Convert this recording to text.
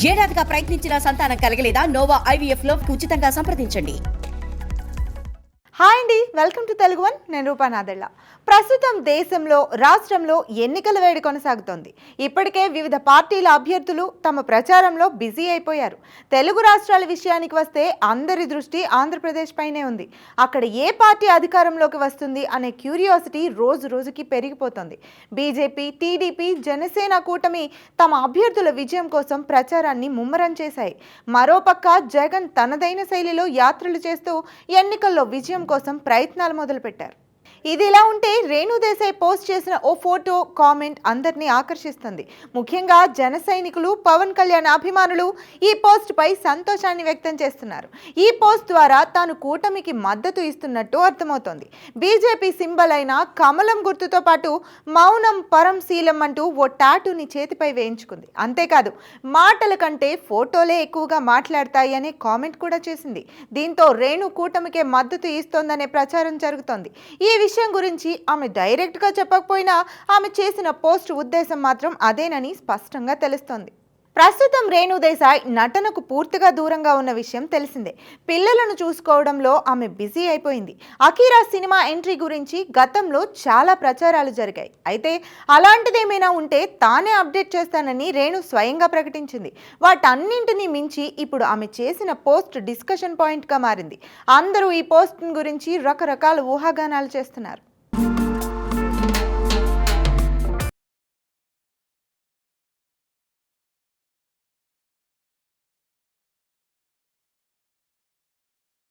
ఏడాదిగా ప్రయత్నించిన సంతానం కలగలేదా? Noah IVF లో ఉచితంగా సంప్రదించండి. హాయ్ అండి, వెల్కమ్ టు తెలుగు వన్. నేను రూపానాదెళ్ళ. ప్రస్తుతం దేశంలో రాష్ట్రంలో ఎన్నికల వేడి కొనసాగుతోంది. ఇప్పటికే వివిధ పార్టీల అభ్యర్థులు తమ ప్రచారంలో బిజీ అయిపోయారు. తెలుగు రాష్ట్రాల విషయానికి వస్తే అందరి దృష్టి ఆంధ్రప్రదేశ్ పైనే ఉంది. అక్కడ ఏ పార్టీ అధికారంలోకి వస్తుంది అనే క్యూరియాసిటీ రోజు రోజుకి పెరిగిపోతుంది. బీజేపీ, టీడీపీ, జనసేన కూటమి తమ అభ్యర్థుల విజయం కోసం ప్రచారాన్ని ముమ్మరం చేశాయి. మరోపక్క జగన్ తనదైన శైలిలో యాత్రలు చేస్తూ ఎన్నికల్లో విజయం కోసం ప్రయత్నాలు మొదలుపెట్టారు. ఇది ఇలా ఉంటే రేణు దేశాయ్ పోస్ట్ చేసిన ఓ ఫోటో, కామెంట్ అందరినీ ఆకర్షిస్తుంది. ముఖ్యంగా జన సైనికులు, పవన్ కళ్యాణ్ అభిమానులు ఈ పోస్ట్ పై సంతోషాన్ని వ్యక్తం చేస్తున్నారు. ఈ పోస్ట్ ద్వారా తాను కూటమికి మద్దతు ఇస్తున్నట్టు అర్థమవుతోంది. బీజేపీ సింబల్ అయిన కమలం గుర్తుతో పాటు మౌనం పరం శీలం అంటూ ఓ టాటూని చేతిపై వేయించుకుంది. అంతేకాదు, మాటల కంటే ఫోటోలే ఎక్కువగా మాట్లాడతాయి అనే కామెంట్ కూడా చేసింది. దీంతో రేణు కూటమికే మద్దతు ఇస్తోందనే ప్రచారం జరుగుతోంది. ఈ విషయం గురించి ఆమె డైరెక్ట్ గా చెప్పకపోయినా ఆమె చేసిన పోస్ట్ ఉద్దేశం మాత్రం అదేనని స్పష్టంగా తెలుస్తోంది. ప్రస్తుతం రేణు దేశాయ్ నటనకు పూర్తిగా దూరంగా ఉన్న విషయం తెలిసిందే. పిల్లలను చూసుకోవడంలో ఆమె బిజీ అయిపోయింది. అకీరా సినిమా ఎంట్రీ గురించి గతంలో చాలా ప్రచారాలు జరిగాయి. అయితే అలాంటిదేమైనా ఉంటే తానే అప్డేట్ చేస్తానని రేణు స్వయంగా ప్రకటించింది. వాటన్నింటినీ మించి ఇప్పుడు ఆమె చేసిన పోస్ట్ డిస్కషన్ పాయింట్గా మారింది. అందరూ ఈ పోస్ట్ గురించి రకరకాల ఊహాగానాలు చేస్తున్నారు.